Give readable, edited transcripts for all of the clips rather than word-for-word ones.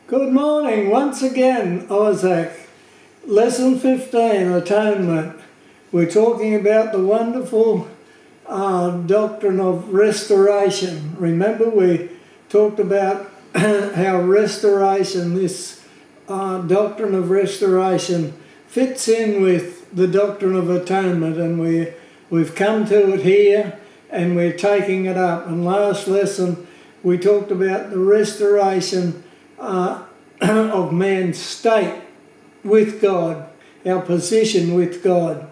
Good morning once again, Isaac. Lesson 15, Atonement. We're talking about the wonderful doctrine of restoration. Remember, we talked about how restoration, this doctrine of restoration, fits in with the doctrine of atonement, and we've come to it here and we're taking it up. And last lesson we talked about the restoration of man's state with God, our position with God.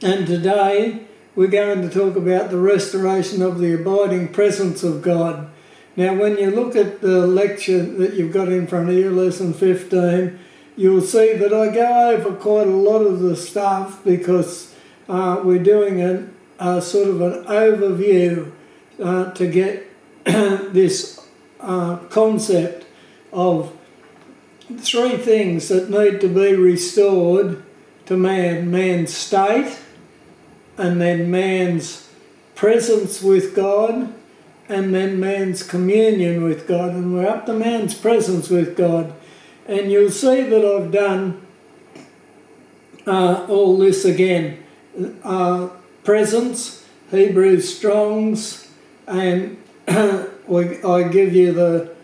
And today we're going to talk about the restoration of the abiding presence of God. Now, when you look at the lecture that you've got in front of you, lesson 15, you'll see that I go over quite a lot of the stuff because we're doing a sort of an overview to get this concept of three things that need to be restored to man's state, and then man's presence with God, and then man's communion with God. And we're up to man's presence with God. And you'll see that I've done all this again. Presence, Hebrew Strong's, and I give you the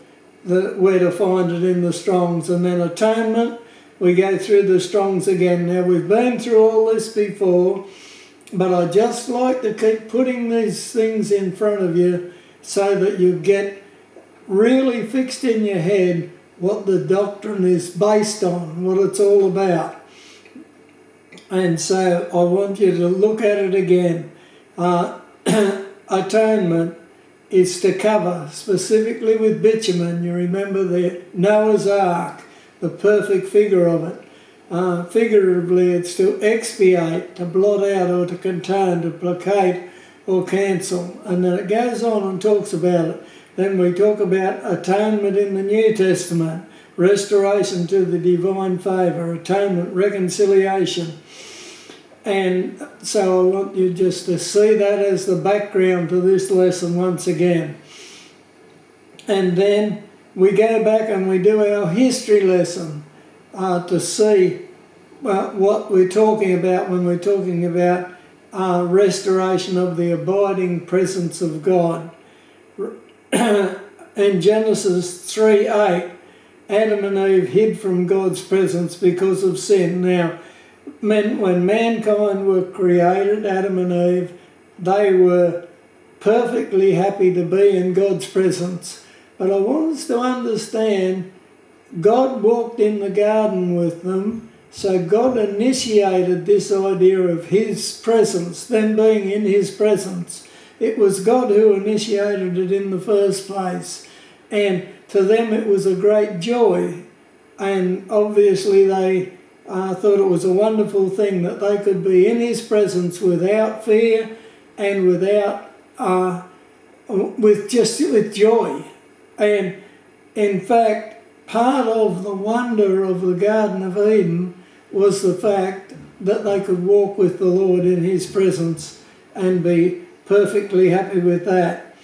where to find it in the Strong's. And then atonement, we go through the Strong's again. Now, we've been through all this before, but I just like to keep putting these things in front of you so that you get really fixed in your head what the doctrine is based on, what it's all about. And so I want you to look at it again. Atonement is to cover, specifically with bitumen. You remember the Noah's Ark, the perfect figure of it. Figuratively, it's to expiate, to blot out or to contain, to placate or cancel. And then it goes on and talks about it. Then we talk about atonement in the New Testament, restoration to the divine favour, atonement, reconciliation. And so I want you just to see that as the background to this lesson once again. And then we go back and we do our history lesson to see what we're talking about when we're talking about restoration of the abiding presence of God. In Genesis 3:8, Adam and Eve hid from God's presence because of sin. Now, when mankind were created, Adam and Eve, they were perfectly happy to be in God's presence. But I want us to understand, God walked in the garden with them, so God initiated this idea of His presence, them being in His presence. It was God who initiated it in the first place. And to them it was a great joy. And obviously they thought it was a wonderful thing that they could be in His presence without fear and with joy. And in fact, part of the wonder of the Garden of Eden was the fact that they could walk with the Lord in His presence and be perfectly happy with that.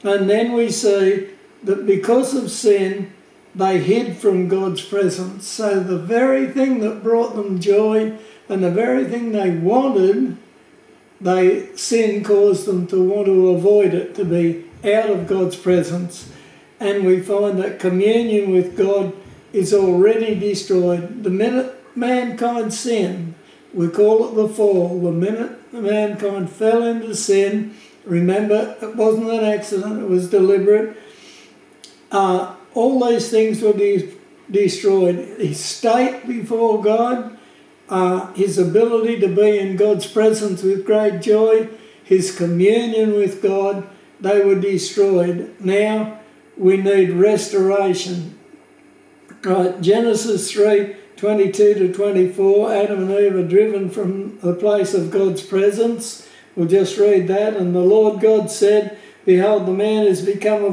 And then we see that because of sin, they hid from God's presence. So the very thing that brought them joy and the very thing they wanted, sin caused them to want to avoid it, to be out of God's presence. And we find that communion with God is already destroyed. The minute mankind sinned, we call it the fall. The minute mankind fell into sin, remember, it wasn't an accident, it was deliberate. All these things were destroyed. His state before God, his ability to be in God's presence with great joy, his communion with God, they were destroyed. Now we need restoration. Right, Genesis 3:22 to 24, Adam and Eve are driven from the place of God's presence. We'll just read that. And the Lord God said, Behold, the man is become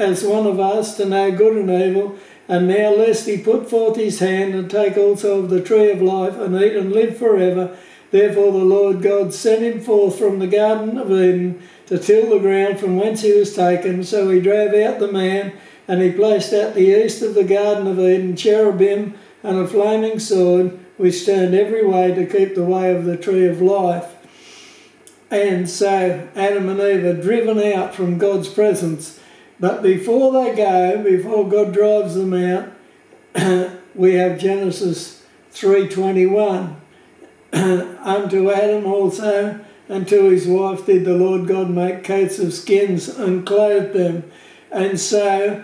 as one of us to know good and evil, and now lest he put forth his hand and take also of the tree of life and eat and live forever. Therefore the Lord God sent him forth from the Garden of Eden to till the ground from whence he was taken. So he drove out the man And he placed at the east of the Garden of Eden cherubim and a flaming sword, which turned every way to keep the way of the tree of life. And so Adam and Eve are driven out from God's presence. But before they go, before God drives them out, we have Genesis 3:21. Unto Adam also and to his wife did the Lord God make coats of skins and clothed them. And so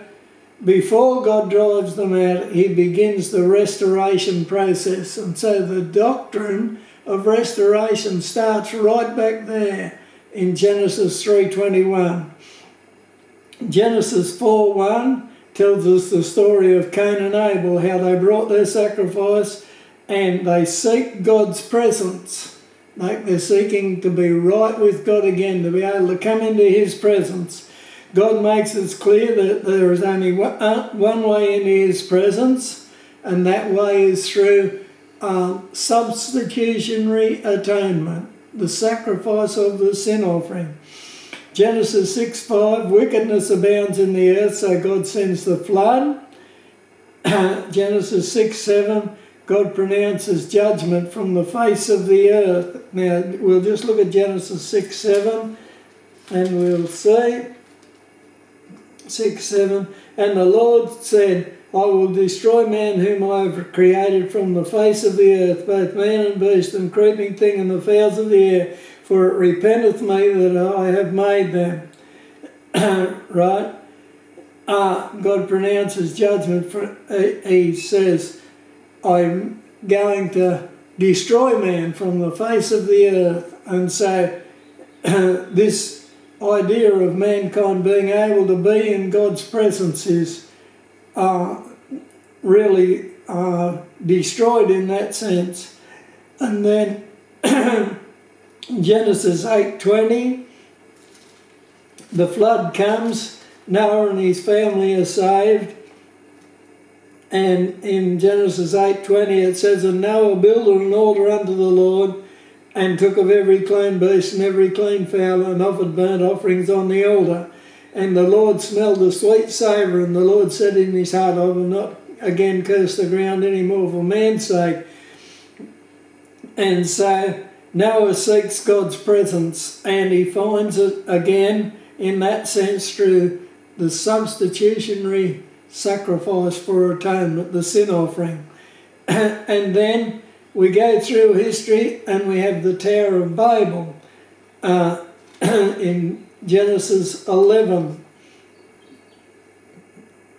before God drives them out, he begins the restoration process. And so the doctrine of restoration starts right back there in Genesis 3:21. Genesis 4:1 tells us the story of Cain and Abel, how they brought their sacrifice and they seek God's presence. Like they're seeking to be right with God again, to be able to come into his presence. God makes it clear that there is only one way into his presence, and that way is through substitutionary atonement, the sacrifice of the sin offering. Genesis 6:5, wickedness abounds in the earth, so God sends the flood. Genesis 6:7, God pronounces judgment from the face of the earth. Now, we'll just look at Genesis 6:7, and we'll see. 6:7, and the Lord said, I will destroy man whom I have created from the face of the earth, both man and beast and creeping thing and the fowls of the air, for it repenteth me that I have made them. Right? God pronounces judgment. He says, I'm going to destroy man from the face of the earth. And so this idea of mankind being able to be in God's presence is really destroyed in that sense. And then Genesis 8:20, the flood comes, Noah and his family are saved. And in Genesis 8:20 it says, and Noah builded an altar unto the Lord, and took of every clean beast and every clean fowl, and offered burnt offerings on the altar. And the Lord smelled the sweet savour, and the Lord said in his heart, I will not again curse the ground any more for man's sake. And so Noah seeks God's presence, and he finds it again in that sense through the substitutionary sacrifice for atonement, the sin offering. And then we go through history and we have the Tower of Babel in Genesis 11,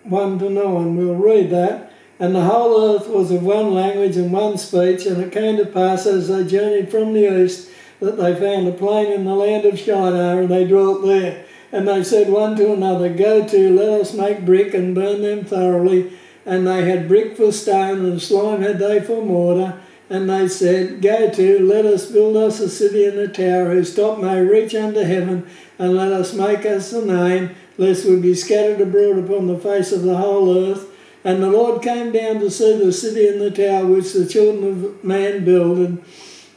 1-9. We'll read that. And the whole earth was of one language and one speech, and it came to pass as they journeyed from the east that they found a plain in the land of Shinar, and they dwelt there. And they said one to another, go to, let us make brick and burn them thoroughly. And they had brick for stone, and slime had they for mortar. And they said, go to, let us build us a city and a tower, whose top may reach unto heaven, and let us make us a name, lest we be scattered abroad upon the face of the whole earth. And the Lord came down to see the city and the tower which the children of man builded.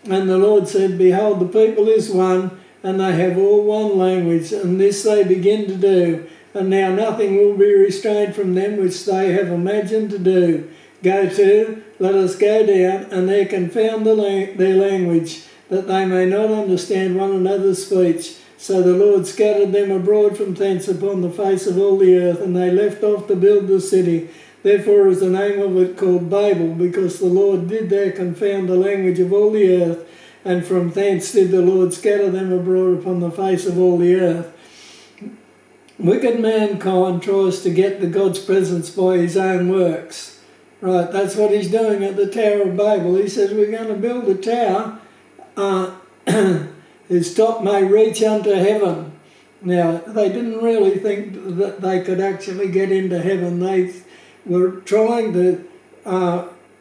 And the Lord said, behold, the people is one, and they have all one language, and this they begin to do. And now nothing will be restrained from them which they have imagined to do. Go to, let us go down, and there confound their language, that they may not understand one another's speech. So the Lord scattered them abroad from thence upon the face of all the earth, and they left off to build the city. Therefore is the name of it called Babel, because the Lord did there confound the language of all the earth, and from thence did the Lord scatter them abroad upon the face of all the earth. Wicked mankind tries to get to God's presence by his own works. Right, that's what he's doing at the Tower of Babel. He says, we're going to build a tower whose top may reach unto heaven. Now, they didn't really think that they could actually get into heaven. They were trying to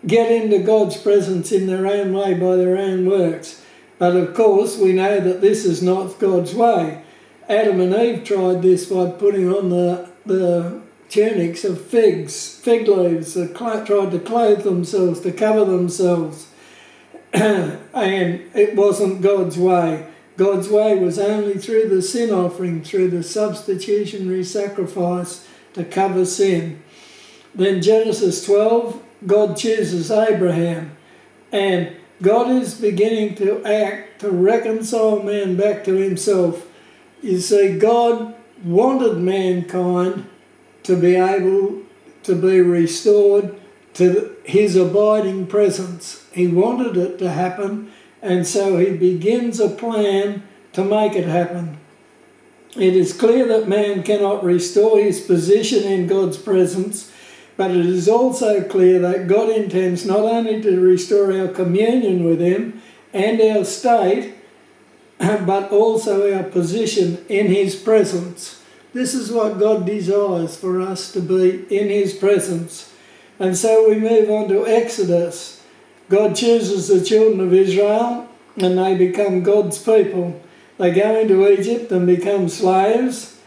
get into God's presence in their own way by their own works. But of course, we know that this is not God's way. Adam and Eve tried this by putting on the tunics of fig leaves. They tried to clothe themselves, to cover themselves. And it wasn't God's way. God's way was only through the sin offering, through the substitutionary sacrifice to cover sin. Then Genesis 12, God chooses Abraham, and God is beginning to act to reconcile man back to himself. You see, God wanted mankind to be able to be restored to his abiding presence. He wanted it to happen, and so he begins a plan to make it happen. It is clear that man cannot restore his position in God's presence, but it is also clear that God intends not only to restore our communion with him and our state, but also our position in his presence. This is what God desires, for us to be in his presence. And so we move on to Exodus. God chooses the children of Israel, and they become God's people. They go into Egypt and become slaves,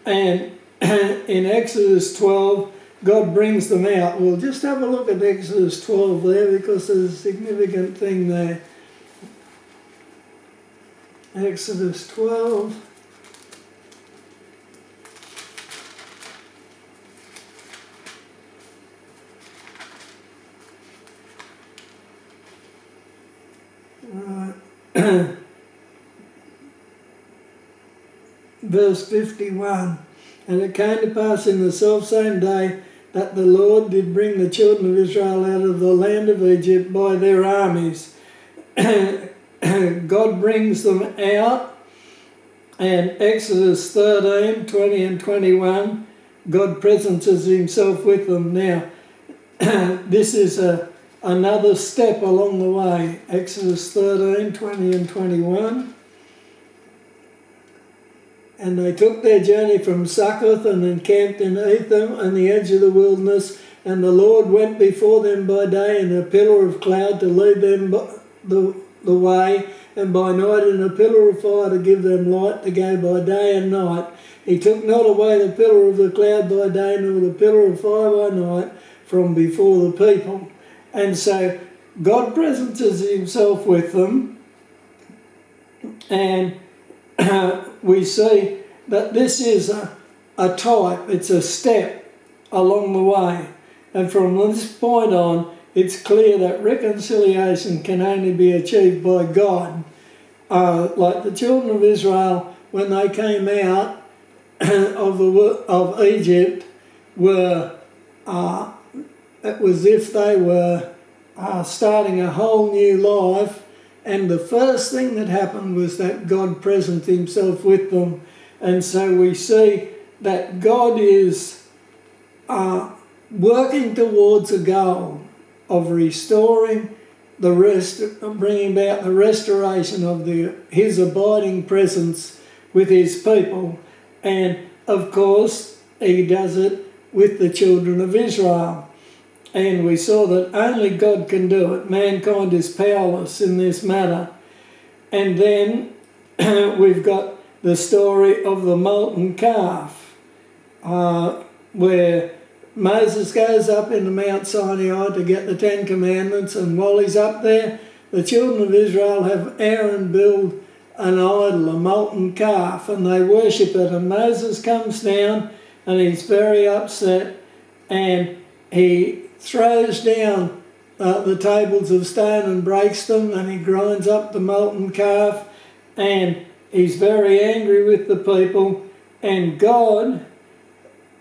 and in Exodus 12, God brings them out. We'll just have a look at Exodus 12 there, because there's a significant thing there. Exodus 12. Verse 51. And it came to pass in the selfsame day that the Lord did bring the children of Israel out of the land of Egypt by their armies. God brings them out, and Exodus 13, 20 and 21, God presences himself with them. Now, this is another step along the way. Exodus 13, 20 and 21. And they took their journey from Succoth and encamped in Etham on the edge of the wilderness. And the Lord went before them by day in a pillar of cloud to lead them the way, and by night in a pillar of fire to give them light to go by day and night. He took not away the pillar of the cloud by day, nor the pillar of fire by night from before the people. And so God presences himself with them, and we see that this is a type, it's a step along the way. And from this point on, it's clear that reconciliation can only be achieved by God. Like the children of Israel, when they came out of Egypt, were it was as if they were starting a whole new life. And the first thing that happened was that God presented himself with them. And so we see that God is working towards a goal of restoring bringing about the restoration of his abiding presence with his people. And of course, he does it with the children of Israel. And we saw that only God can do it. Mankind is powerless in this matter. And then we've got the story of the molten calf, where Moses goes up into Mount Sinai to get the Ten Commandments, and while he's up there, the children of Israel have Aaron build an idol, a molten calf, and they worship it. And Moses comes down, and he's very upset, and he throws down the tables of stone and breaks them, and he grinds up the molten calf, and he's very angry with the people. And God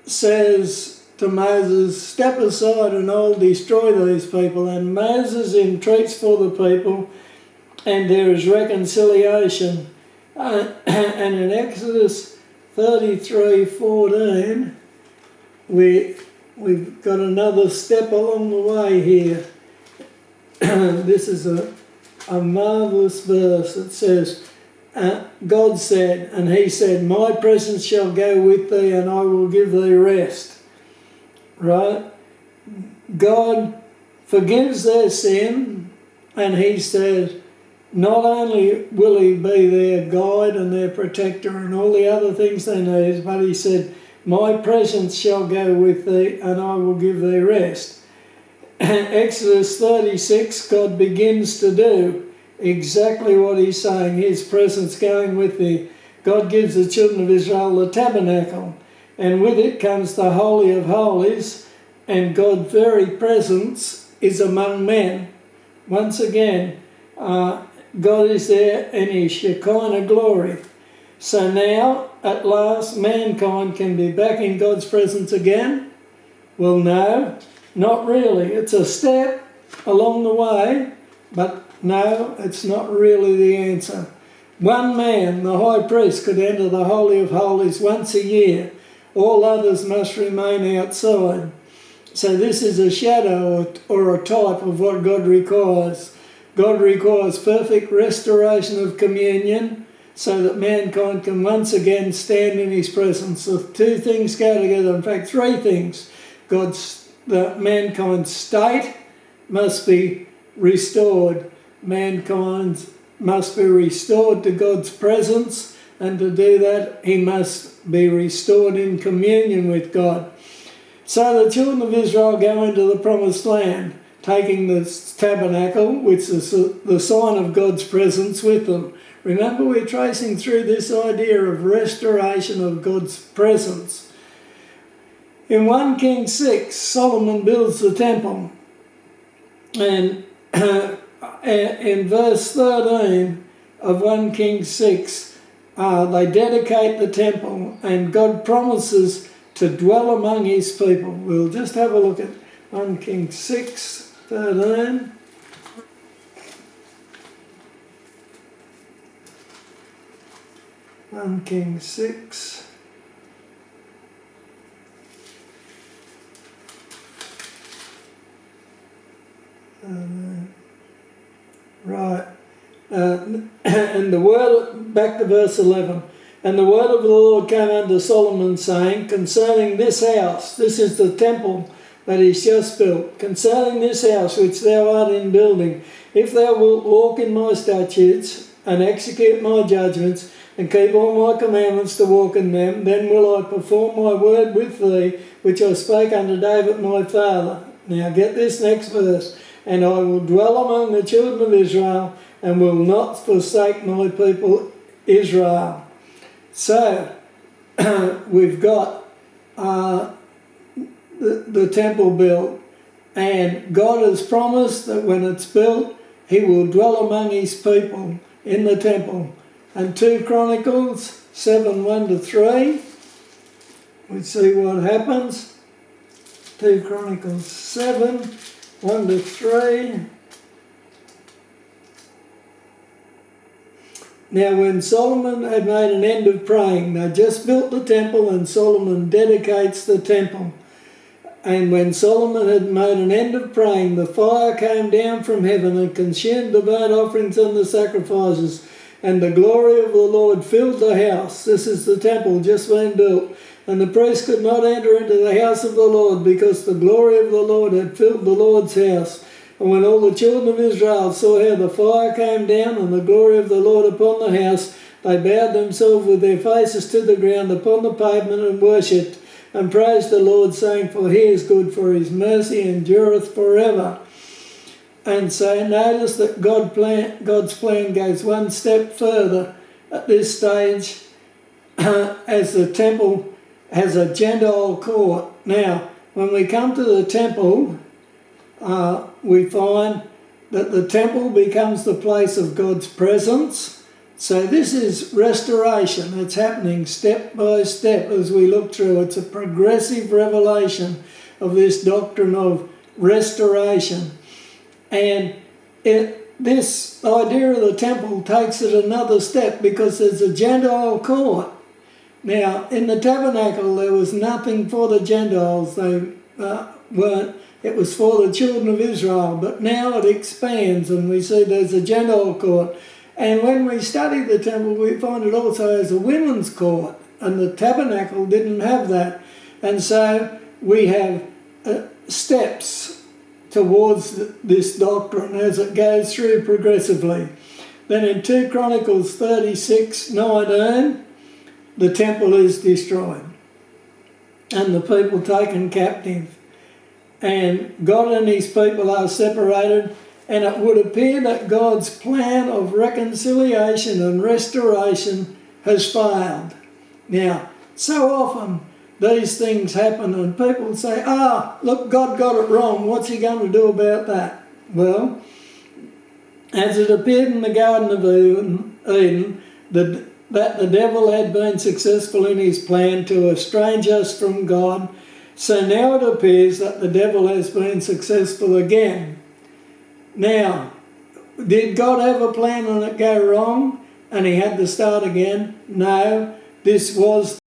says to Moses, "Step aside and I'll destroy these people." And Moses entreats for the people, and there is reconciliation. And in Exodus 33:14, we've got another step along the way here. This is a marvellous verse. It says, God said, and he said, "My presence shall go with thee, and I will give thee rest." Right? God forgives their sin, and he says, not only will he be their guide and their protector and all the other things they need, but he said, "My presence shall go with thee, and I will give thee rest." Exodus 36, God begins to do exactly what he's saying, his presence going with thee. God gives the children of Israel the tabernacle, and with it comes the Holy of Holies, and God's very presence is among men. Once again, God is there in his Shekinah glory. So now, at last, mankind can be back in God's presence again? Well, no, not really. It's a step along the way, but no, it's not really the answer. One man, the high priest, could enter the Holy of Holies once a year. All others must remain outside. So this is a shadow or a type of what God requires. God requires perfect restoration of communion so that mankind can once again stand in his presence. The two things go together, in fact three things. Mankind's state must be restored. Mankind must be restored to God's presence, and to do that he must be restored in communion with God. So the children of Israel go into the promised land, taking the tabernacle, which is the sign of God's presence, with them. Remember, we're tracing through this idea of restoration of God's presence. In 1 Kings 6, Solomon builds the temple. And in verse 13 of 1 Kings 6, they dedicate the temple, and God promises to dwell among his people. We'll just have a look at 1 Kings 6:13. Kings 6. Right. And the word, back to verse 11. And the word of the Lord came unto Solomon, saying, concerning this house, this is the temple that is just built, concerning this house which thou art in building, if thou wilt walk in my statutes, and execute my judgments, and keep all my commandments to walk in them, then will I perform my word with thee, which I spake unto David my father. Now get this next verse. And I will dwell among the children of Israel, and will not forsake my people Israel. So, we've got the temple built, and God has promised that when it's built, he will dwell among his people in the temple. And 2 Chronicles 7:1-3, we see what happens. 2 Chronicles 7:1-3. Now when Solomon had made an end of praying, they just built the temple, and Solomon dedicates the temple. And when Solomon had made an end of praying, the fire came down from heaven and consumed the burnt offerings and the sacrifices, and the glory of the Lord filled the house. This is the temple just been built. And the priest could not enter into the house of the Lord, because the glory of the Lord had filled the Lord's house. And when all the children of Israel saw how the fire came down and the glory of the Lord upon the house, they bowed themselves with their faces to the ground upon the pavement and worshipped, and praised the Lord, saying, for he is good, for his mercy endureth forever. And so notice that God's plan goes one step further at this stage, as the temple has a Gentile court. Now, when we come to the temple, we find that the temple becomes the place of God's presence. So this is restoration. It's happening step by step as we look through. It's a progressive revelation of this doctrine of restoration. And this idea of the temple takes it another step, because there's a Gentile court. Now, in the tabernacle, there was nothing for the Gentiles. They weren't. It was for the children of Israel. But now it expands, and we see there's a Gentile court. And when we study the temple, we find it also has a women's court, and the tabernacle didn't have that. And so we have steps towards this doctrine as it goes through progressively. Then in 2 Chronicles 36:19, the temple is destroyed and the people taken captive, and God and his people are separated, and it would appear that God's plan of reconciliation and restoration has failed. Now, so often these things happen, and people say, look, God got it wrong, what's he going to do about that? Well, as it appeared in the Garden of Eden that the devil had been successful in his plan to estrange us from God, so now it appears that the devil has been successful again. Now, did God have a plan and it go wrong and he had to start again? No, this was